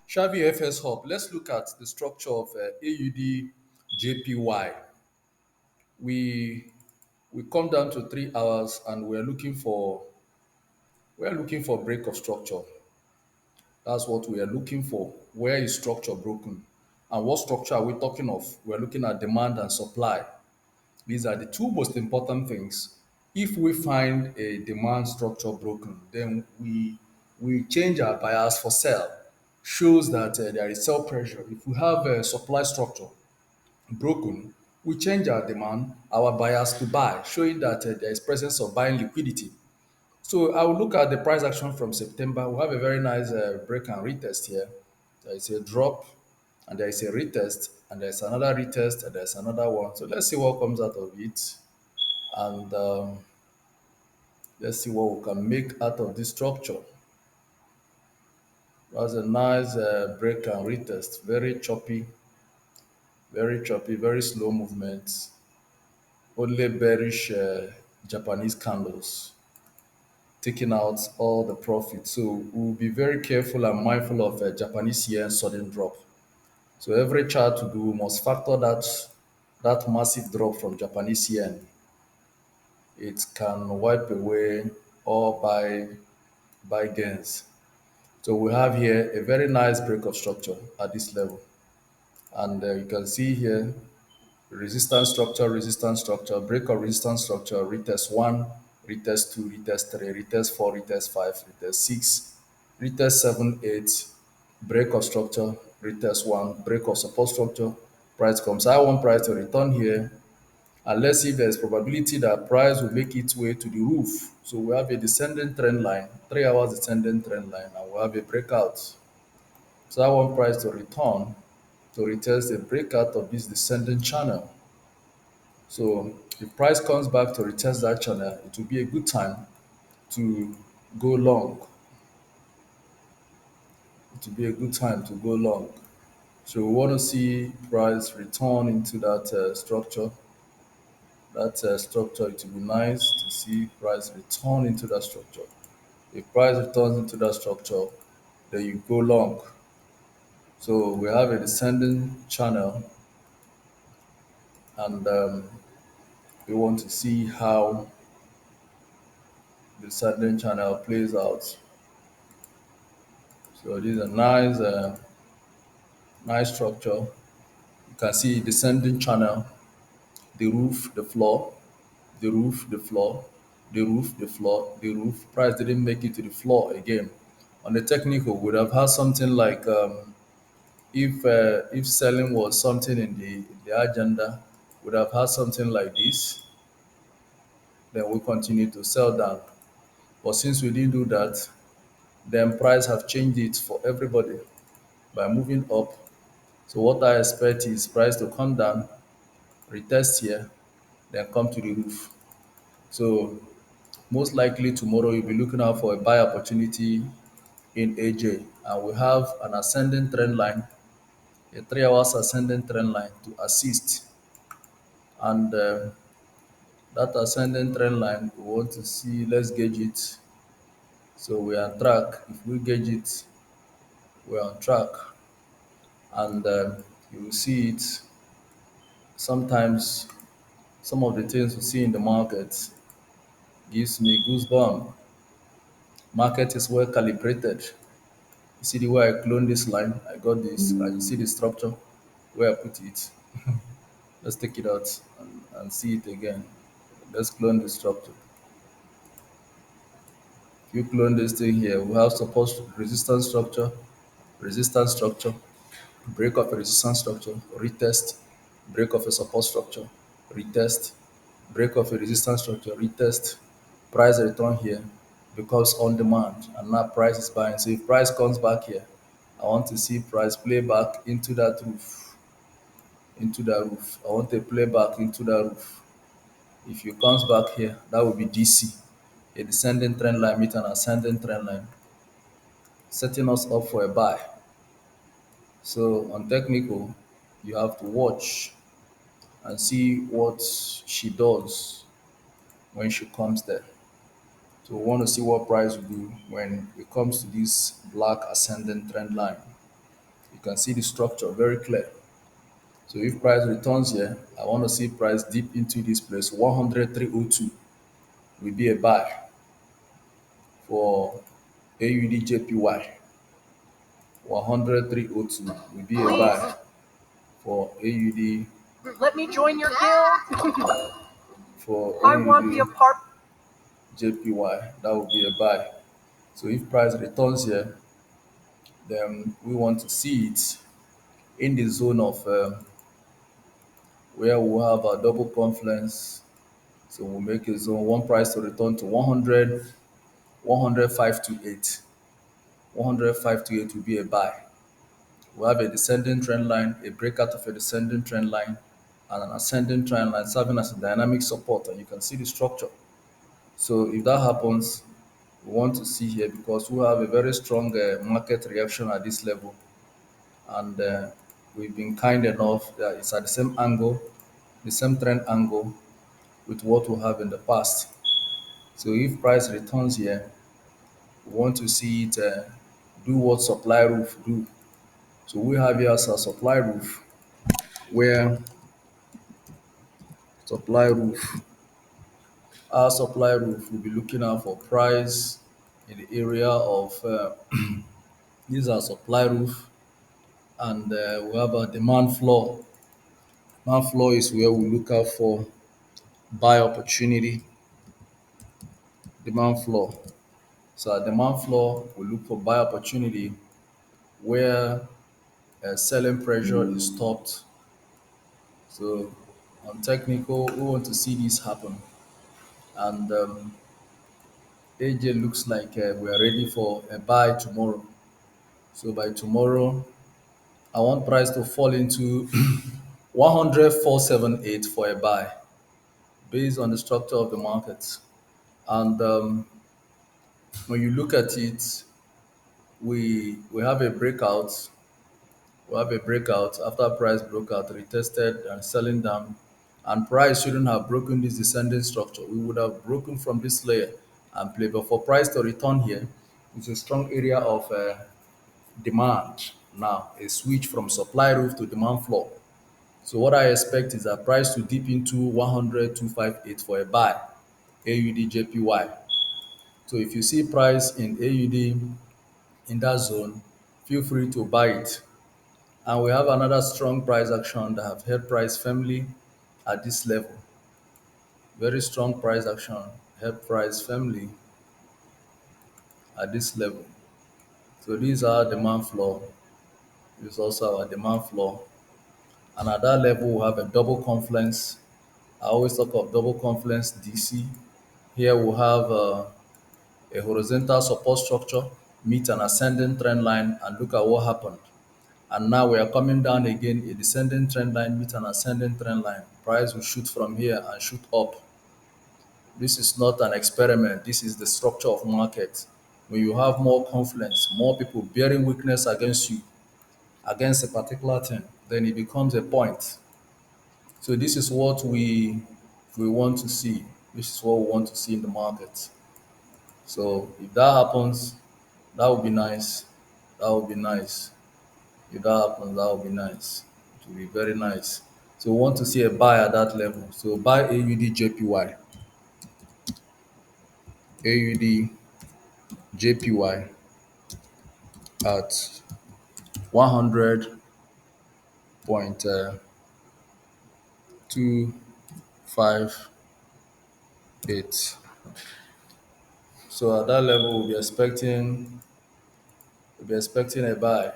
SHAVYFXHUB. Let's look at the structure of AUD JPY. We we come down to 3 hours and we're looking for break of structure. That's what we are looking for. Where is structure broken? And what structure are we talking of? We're looking at demand and supply. These are the two most important things. If we find a demand structure broken, then we change our bias for sell. Shows that there is sell pressure. If we have a supply structure broken, we change our demand, our bias to buy, showing that there is presence of buying liquidity. So I will look at the price action from September. We have a very nice break and retest here. There is a drop, and there is a retest, and there's another retest, and there's another one. So let's see what comes out of it, and let's see what we can make out of this structure. That's a nice break and retest. Very choppy, very slow movements. Only bearish Japanese candles taking out all the profit. So we'll be very careful and mindful of Japanese yen sudden drop. So every chart to do must factor that massive drop from Japanese yen. It can wipe away all buy gains. So we have here a very nice break of structure at this level, and you can see here resistance structure, break of resistance structure, retest 1, retest 2, retest 3, retest 4, retest 5, retest 6, retest 7, 8, break of structure, retest 1, break of support structure, price comes. I want price to return here, and let's see if there's probability that price will make its way to the roof. So we have a descending trend line, 3 hours descending trend line, and we have a breakout. So I want price to return to retest the breakout of this descending channel. So if price comes back to retest that channel, it will be a good time to go long. It will be a good time to go long. So we want to see price return into that structure. That structure, it will be nice to see price return into that structure. If price returns into that structure, then you go long. So we have a descending channel, and we want to see how the descending channel plays out. So this is a nice structure. You can see descending channel, the roof, the floor, the roof, the floor, the roof, the floor, the roof. Price didn't make it to the floor again. On the technical, would have had something like if selling was something in the agenda, would have had something like this. Then we continue to sell down. But since we didn't do that, then price have changed it for everybody by moving up. So what I expect is price to come down, retest here, then come to the roof. So most likely tomorrow you'll be looking out for a buy opportunity in AJ, and we have an ascending trend line, a 3 hours ascending trend line to assist. And that ascending trend line, we want to see, let's gauge it. So we're on track. If we gauge it, we're on track. And you will see it sometimes. Some of the things we see in the market gives me goosebumps. Market is well calibrated. You see the way I clone this line, I got this, and you see the structure where I put it. Let's take it out and see it again. Let's clone the structure. If you clone this thing here, we have support resistance structure, break of a resistance structure, retest, break of a support structure, retest, break of a resistance structure, retest, price return here because on demand, and now price is buying. So if price comes back here, I want to see price play back into that roof, into that roof. I want to play back into that roof. If it comes back here, that will be DC, a descending trend line meet an ascending trend line, setting us up for a buy. So on technical, you have to watch and see what she does when she comes there. So we want to see what price will do when it comes to this black ascending trend line. You can see the structure very clear. So if price returns here, I want to see price deep into this place. 103.02 will be a buy for AUD JPY. 103.02 will be a buy for AUD. Let me join your guild. For I want to be a part. JPY, that will be a buy. So if price returns here, then we want to see it in the zone of where we'll have a double confluence. So we'll make a zone one price to return to 100, 105 to 8. 105 to 8 will be a buy. We'll have a descending trend line, a breakout of a descending trend line, and an ascending trend line serving as a dynamic support. And you can see the structure. So if that happens, we want to see here because we have a very strong market reaction at this level. And we've been kind enough that it's at the same angle, the same trend angle with what we have in the past. So if price returns here, we want to see it do what supply roof do. So we have here as a supply roof where supply roof, our supply roof will be looking out for price in the area of these are supply roof, and we have a demand floor. Demand floor is where we look out for buy opportunity. Demand floor. So at demand floor, we look for buy opportunity where selling pressure is stopped. So on technical, we want to see this happen. And AJ looks like we are ready for a buy tomorrow. So by tomorrow, I want price to fall into 104.78 for a buy based on the structure of the market. And when you look at it, we have a breakout. We have a breakout after price broke out, retested and selling down. And price shouldn't have broken this descending structure. We would have broken from this layer and play. But for price to return here, it's a strong area of demand now, a switch from supply roof to demand floor. So what I expect is that price to dip into 100,258 for a buy, AUD JPY. So if you see price in AUD in that zone, feel free to buy it. And we have another strong price action that have held price firmly at this level. Very strong price action, held price firmly at this level. So these are demand floor. This is also our demand floor. And at that level, we have a double confluence. I always talk of double confluence DC. Here we have a horizontal support structure, meet an ascending trend line, and look at what happened. And now we are coming down again, a descending trend line, meet an ascending trend line. Price will shoot from here and shoot up. This is not an experiment. This is the structure of market. When you have more confluence, more people bearing witness against you, against a particular thing, then it becomes a point. So this is what we want to see. This is what we want to see in the market. So if that happens, that would be nice. That would be nice. If that happens, that would be nice. It will be very nice. So we want to see a buy at that level. So buy AUD JPY. AUD JPY at 100.258. So at that level, we'll be expecting a buy.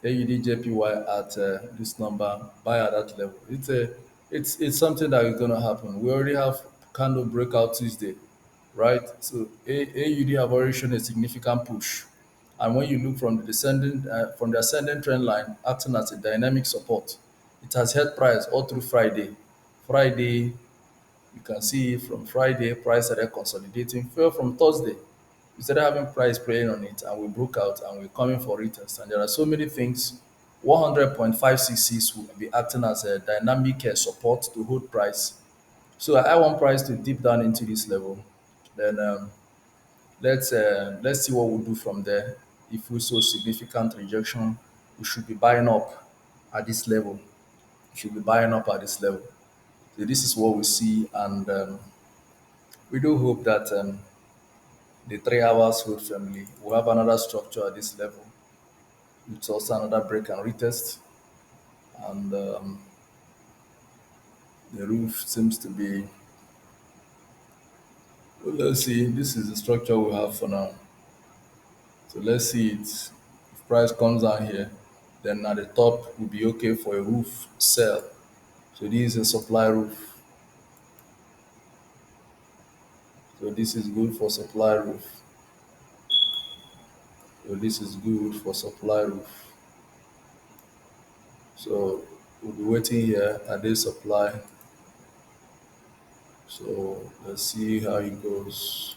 AUD JPY at this number, buy at that level. It's something that is going to happen. We already have candle breakout Tuesday, right? So AUD have already shown a significant push, and when you look from the ascending trend line, acting as a dynamic support, it has held price all through Friday. Friday, you can see from Friday, price started consolidating, fell from Thursday. We started having price playing on it, and we broke out and we're coming for retest. And there are so many things. 100.566 will be acting as a dynamic support to hold price. So I want price to dip down into this level. Then let's see what we'll do from there. If we saw significant rejection, we should be buying up at this level. We should be buying up at this level. So this is what we see, and we do hope that the 3 hours hold family will have another structure at this level. It's also another break and retest, and the roof seems to be. Well, let's see. This is the structure we have for now. So let's see it. If price comes down here, then at the top will be okay for a roof sell. So this is a supply roof. So this is good for supply roof. So this is good for supply roof. So we'll be waiting here at this supply. So let's see how it goes.